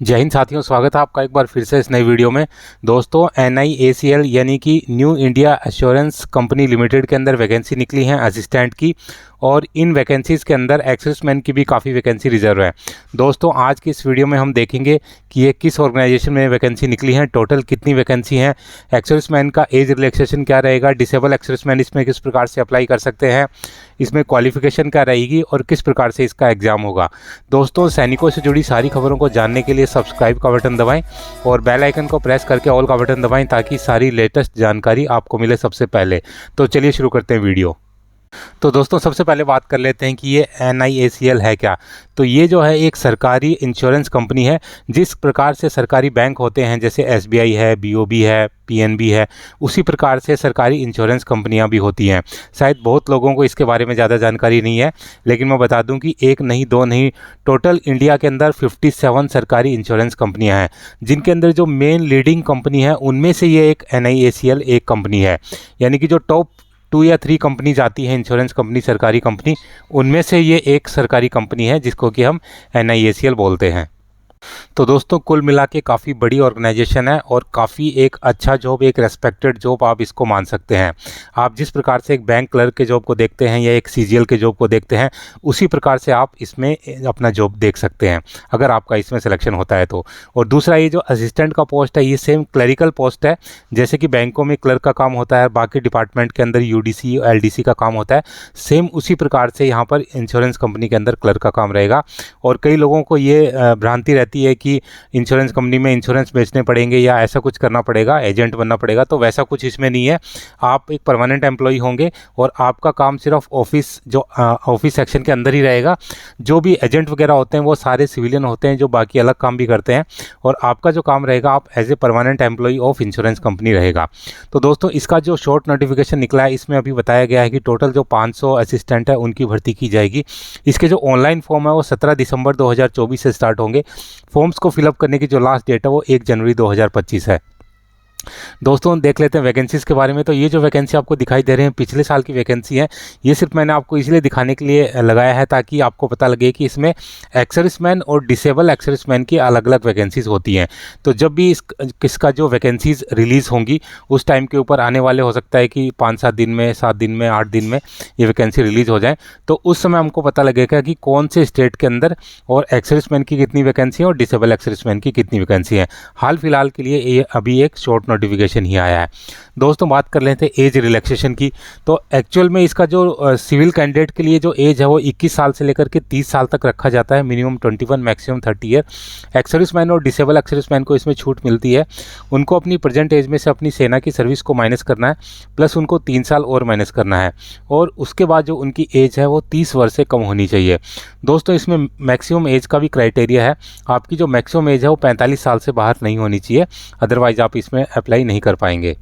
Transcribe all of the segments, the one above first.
जय हिंद साथियों, स्वागत है आपका एक बार फिर से इस नई वीडियो में। दोस्तों, NIACL यानी कि new India assurance company limited के अंदर वैकेंसी निकली है असिस्टेंट की, और इन वैकेंसीज़ के अंदर एक्सेसमैन की भी काफ़ी वैकेंसी रिजर्व है। दोस्तों, आज की इस वीडियो में हम देखेंगे कि ये किस ऑर्गेनाइजेशन में वैकेंसी निकली है, टोटल कितनी वैकेंसी हैं, एक्सेसमैन का एज रिलैक्सेशन क्या रहेगा, डिसेबल एक्सेसमैन इसमें किस प्रकार से अप्लाई कर सकते हैं, इसमें क्वालिफिकेशन क्या रहेगी और किस प्रकार से इसका एग्ज़ाम होगा। दोस्तों, सैनिकों से जुड़ी सारी खबरों को जानने के लिए सब्सक्राइब का बटन दबाएं और बेल आइकन को प्रेस करके ऑल का बटन दबाएं ताकि सारी लेटेस्ट जानकारी आपको मिले सबसे पहले। तो चलिए शुरू करते हैं वीडियो। तो दोस्तों, सबसे पहले बात कर लेते हैं कि ये NIACL है क्या। तो ये जो है एक सरकारी इंश्योरेंस कंपनी है। जिस प्रकार से सरकारी बैंक होते हैं जैसे SBI है, BOB है, PNB है, उसी प्रकार से सरकारी इंश्योरेंस कंपनियां भी होती हैं। शायद बहुत लोगों को इसके बारे में ज़्यादा जानकारी नहीं है, लेकिन मैं बता दूं कि एक नहीं दो नहीं, टोटल इंडिया के अंदर 57 सरकारी इंश्योरेंस कंपनियां हैं, जिनके अंदर जो मेन लीडिंग कंपनी है उनमें से ये एक NIACL एक कंपनी है। यानी कि जो टॉप 2 या 3 कंपनीज आती हैं इंश्योरेंस कंपनी, सरकारी कंपनी, उनमें से ये एक सरकारी कंपनी है जिसको कि हम NIACL बोलते हैं। तो दोस्तों, कुल मिला के काफ़ी बड़ी ऑर्गेनाइजेशन है और काफ़ी एक अच्छा जॉब, एक रेस्पेक्टेड जॉब आप इसको मान सकते हैं। आप जिस प्रकार से एक बैंक क्लर्क के जॉब को देखते हैं या एक CGL के जॉब को देखते हैं, उसी प्रकार से आप इसमें अपना जॉब देख सकते हैं अगर आपका इसमें सिलेक्शन होता है तो। और दूसरा, ये जो असिस्टेंट का पोस्ट है ये सेम क्लरिकल पोस्ट है। जैसे कि बैंकों में क्लर्क का काम होता है, बाकी डिपार्टमेंट के अंदर UDC और LDC का काम होता है, सेम उसी प्रकार से यहाँ पर इंश्योरेंस कंपनी के अंदर क्लर्क का काम रहेगा। और कई लोगों को ये भ्रांति रहती है कि इंश्योरेंस कंपनी में इंश्योरेंस बेचने पड़ेंगे या ऐसा कुछ करना पड़ेगा, एजेंट बनना पड़ेगा। तो वैसा कुछ इसमें नहीं है। आप एक परमानेंट एम्प्लॉय होंगे और आपका काम सिर्फ ऑफिस सेक्शन के अंदर ही रहेगा। जो भी एजेंट वगैरह होते हैं वो सारे सिविलियन होते हैं जो बाकी अलग काम भी करते हैं, और आपका जो काम रहेगा, आप as a permanent employ of insurance company रहेगा। तो दोस्तों, इसका जो शॉर्ट नोटिफिकेशन निकला है इसमें अभी बताया गया है कि टोटल जो 500 असिस्टेंट है उनकी भर्ती की जाएगी। इसके जो ऑनलाइन फॉर्म है वो 17 दिसंबर 2024 से स्टार्ट होंगे। फॉर्म्स को फिलअप करने की जो लास्ट डेट है वो 1 जनवरी 2025 है। दोस्तों, देख लेते हैं वैकेंसीज़ के बारे में। तो ये जो वैकेंसी आपको दिखाई दे रहे हैं पिछले साल की वैकेंसी है। ये सिर्फ मैंने आपको इसलिए दिखाने के लिए लगाया है ताकि आपको पता लगे कि इसमें एक्सर्विसमैन और डिसेबल एक्सर्विसमैन की अलग अलग वैकेंसीज़ होती हैं। तो जब भी इसका जो वैकेंसीज़ रिलीज़ होंगी उस टाइम के ऊपर आने वाले, हो सकता है कि 5-7 दिन में, 7 दिन में, 8 दिन में ये वैकेंसी रिलीज़ हो जाए। तो उस समय हमको पता लगेगा कि कौन से स्टेट के अंदर और एक्सर्विसमैन की कितनी वैकेंसी है और डिसेबल एक्सर्विसमैन की कितनी वैकेंसी है। हाल फिलहाल के लिए ये अभी एक शॉर्ट नोटिफिकेशन ही आया है। दोस्तों, बात कर लेते हैं एज रिलैक्सेशन की। तो एक्चुअल में इसका जो सिविल कैंडिडेट के लिए जो एज है वो 21 साल से लेकर के 30 साल तक रखा जाता है, मिनिमम 21, मैक्सिमम 30 ईयर। एक्सर्विसमैन और डिसेबल एक्सर्विसमैन को इसमें छूट मिलती है। उनको अपनी प्रेजेंट एज में से अपनी सेना की सर्विस को माइनस करना है, प्लस उनको 3 साल और माइनस करना है, और उसके बाद जो उनकी एज है वो 30 वर्ष से कम होनी चाहिए। दोस्तों, इसमें मैक्सिमम एज का भी क्राइटेरिया है। आपकी जो मैक्सिमम एज है वो 45 साल से बाहर नहीं होनी चाहिए, अदरवाइज आप इसमें अप्लाई नहीं कर पाएंगे।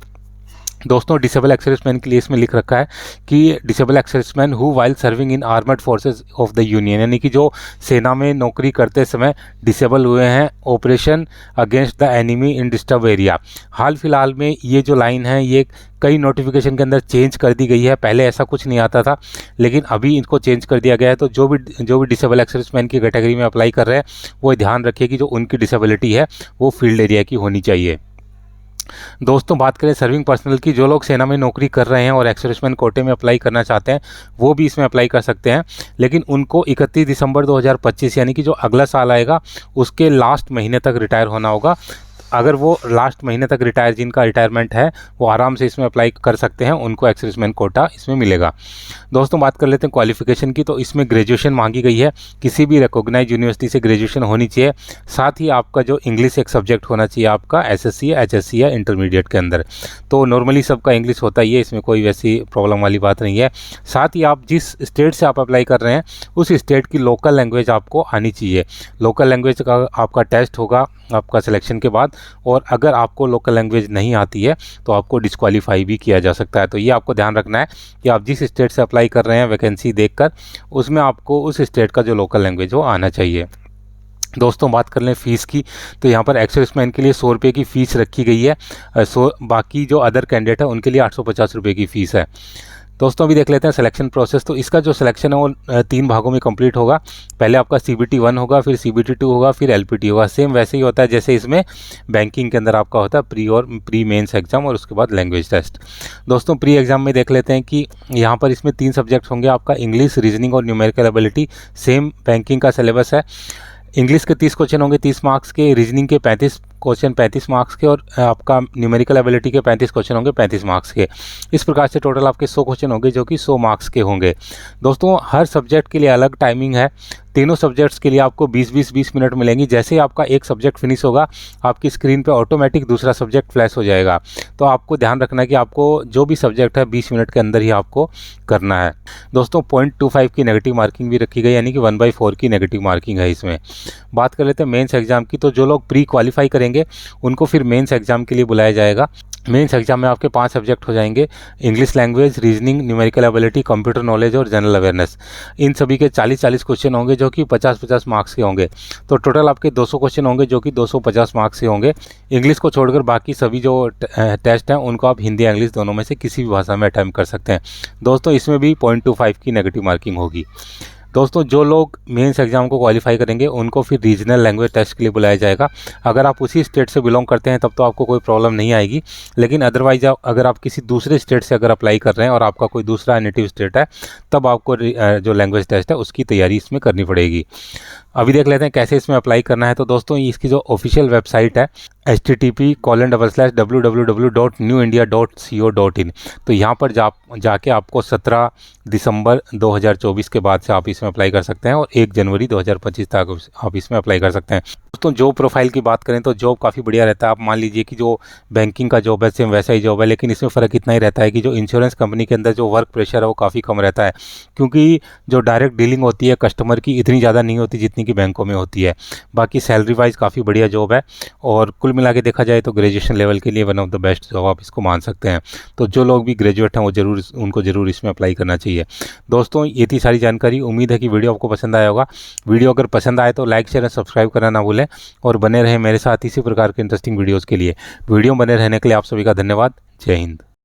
दोस्तों, डिसेबल एक्सर्विसमैन के लिए इसमें लिख रखा है कि disable ex-serviceman who while serving in armoured forces of the union, यानी कि जो सेना में नौकरी करते समय डिसेबल हुए हैं operation against the enemy in disturb area. हाल फिलहाल में ये जो लाइन है ये कई नोटिफिकेशन के अंदर चेंज कर दी गई है। पहले ऐसा कुछ नहीं आता था, लेकिन अभी इनको चेंज कर दिया गया है। तो जो भी डिसेबल एक्सर्विसमैन की कैटेगरी में अप्लाई कर रहे हैं वो ध्यान रखिए कि जो उनकी डिसेबिलिटी है वो फील्ड एरिया की होनी चाहिए। दोस्तों, बात करें सर्विंग पर्सनल की, जो लोग सेना में नौकरी कर रहे हैं और एक्सर्विसमैन कोटे में अप्लाई करना चाहते हैं वो भी इसमें अप्लाई कर सकते हैं, लेकिन उनको 31 दिसंबर 2025 यानी कि जो अगला साल आएगा उसके लास्ट महीने तक रिटायर होना होगा। अगर वो लास्ट महीने तक जिनका रिटायरमेंट है वो आराम से इसमें अप्लाई कर सकते हैं, उनको एक्सर्विसमैन कोटा इसमें मिलेगा। दोस्तों, बात कर लेते हैं क्वालिफिकेशन की। तो इसमें ग्रेजुएशन मांगी गई है, किसी भी रिकॉग्नाइज यूनिवर्सिटी से ग्रेजुएशन होनी चाहिए। साथ ही आपका जो इंग्लिश एक सब्जेक्ट होना चाहिए आपका SSC या HSC या इंटरमीडिएट के अंदर। तो नॉर्मली सबका इंग्लिश होता ही है, इसमें कोई वैसी प्रॉब्लम वाली बात नहीं है। साथ ही आप जिस स्टेट से आप अप्लाई कर रहे हैं उस स्टेट की लोकल लैंग्वेज आपको आनी चाहिए। लोकल लैंग्वेज का आपका टेस्ट होगा आपका सिलेक्शन के बाद, और अगर आपको लोकल लैंग्वेज नहीं आती है तो आपको डिस्क्वालीफाई भी किया जा सकता है। तो ये आपको ध्यान रखना है कि आप जिस स्टेट से अप्लाई कर रहे हैं वैकेंसी देखकर उसमें आपको उस स्टेट का जो लोकल लैंग्वेज वो आना चाहिए। दोस्तों, बात कर लें फ़ीस की। तो यहाँ पर एक्सर्विसमैन के लिए 100 रुपये की फ़ीस रखी गई है। बाकी जो अदर कैंडिडेट है उनके लिए 850 रुपये की फ़ीस है। दोस्तों अभी देख लेते हैं सिलेक्शन प्रोसेस। तो इसका जो सिलेक्शन है वो 3 भागों में कंप्लीट होगा। पहले आपका CBT 1 होगा, फिर CBT 2 होगा, फिर LPT होगा। सेम वैसे ही होता है जैसे इसमें बैंकिंग के अंदर आपका होता है प्री मेंस एग्जाम और उसके बाद लैंग्वेज टेस्ट। दोस्तों प्री एग्जाम में देख लेते हैं कि यहाँ पर इसमें 3 सब्जेक्ट होंगे आपका, इंग्लिश, रीजनिंग और न्यूमेरिकल एबिलिटी। सेम बैंकिंग का सिलेबस है। इंग्लिश के 30 क्वेश्चन होंगे 30 मार्क्स के, रीजनिंग के 35 क्वेश्चन 35 मार्क्स के, और आपका न्यूमेरिकल एबिलिटी के 35 क्वेश्चन होंगे 35 मार्क्स के। इस प्रकार से टोटल आपके 100 क्वेश्चन होंगे जो कि 100 मार्क्स के होंगे। दोस्तों हर सब्जेक्ट के लिए अलग टाइमिंग है। तीनों सब्जेक्ट्स के लिए आपको 20-20 मिनट मिलेंगी। जैसे ही आपका एक सब्जेक्ट फिनिश होगा आपकी स्क्रीन पे ऑटोमेटिक दूसरा सब्जेक्ट फ्लैश हो जाएगा। तो आपको ध्यान रखना है कि आपको जो भी सब्जेक्ट है 20 मिनट के अंदर ही आपको करना है। दोस्तों 0.25 की नेगेटिव मार्किंग भी रखी गई, यानी कि 1/4 की नेगेटिव मार्किंग है इसमें। बात कर लेते हैं मेंस एग्जाम की। तो जो लोग प्री क्वालिफाई करेंगे उनको फिर मेंस एग्जाम के लिए बुलाया जाएगा। मेंस एग्जाम में आपके 5 सब्जेक्ट हो जाएंगे, English language, reasoning, numerical ability, computer knowledge और जनरल अवेयरनेस। इन सभी के 40-40 क्वेश्चन होंगे जो कि 50-50 मार्क्स के होंगे। तो टोटल आपके 200 क्वेश्चन होंगे जो कि 250 मार्क्स के होंगे। इंग्लिश को छोड़कर बाकी सभी जो टेस्ट हैं उनको आप हिंदी या इंग्लिश दोनों में से किसी भी भाषा में अटैम्प्ट कर सकते हैं। दोस्तों इसमें भी 0.25 की नेगेटिव मार्किंग होगी। दोस्तों जो लोग मेंस एग्जाम को क्वालिफाई करेंगे उनको फिर रीजनल लैंग्वेज टेस्ट के लिए बुलाया जाएगा। अगर आप उसी स्टेट से बिलोंग करते हैं तब तो आपको कोई प्रॉब्लम नहीं आएगी, लेकिन अदरवाइज अगर आप किसी दूसरे स्टेट से अगर अप्लाई कर रहे हैं और आपका कोई दूसरा नेटिव स्टेट है तब आपको जो लैंग्वेज टेस्ट है उसकी तैयारी इसमें करनी पड़ेगी। अभी देख लेते हैं कैसे इसमें अप्लाई करना है। तो दोस्तों इसकी जो ऑफिशियल वेबसाइट है http://www.newindia.co.in। तो यहाँ पर जाके आपको 17 दिसंबर 2024 के बाद से आप इसमें अप्लाई कर सकते हैं और 1 जनवरी 2025 तक आप इसमें अप्लाई कर सकते हैं। दोस्तों जॉब प्रोफाइल की बात करें तो जॉब काफ़ी बढ़िया रहता है। आप मान लीजिए कि जो बैंकिंग का जॉब है सेम वैसा ही जॉब है, लेकिन इसमें फ़र्क इतना ही रहता है कि जो इंश्योरेंस कंपनी के अंदर जो वर्क प्रेशर है वो काफ़ी कम रहता है, क्योंकि जो डायरेक्ट डीलिंग होती है कस्टमर की इतनी ज़्यादा नहीं होती जितनी कि बैंकों में होती है। बाकी सैलरी वाइज काफ़ी बढ़िया जॉब है और कुल मिला के देखा जाए तो ग्रेजुएशन लेवल के लिए one of the best job आप इसको मान सकते हैं। तो जो लोग भी ग्रेजुएट हैं उनको ज़रूर इसमें अप्लाई करना चाहिए। दोस्तों ये थी सारी जानकारी। उम्मीद है कि वीडियो आपको पसंद आया होगा। वीडियो अगर पसंद आए तो लाइक शेयर और सब्सक्राइब करना ना भूलें और बने रहें मेरे साथ इसी प्रकार के इंटरेस्टिंग वीडियोज़ के लिए। वीडियो बने रहने के लिए आप सभी का धन्यवाद। जय हिंद।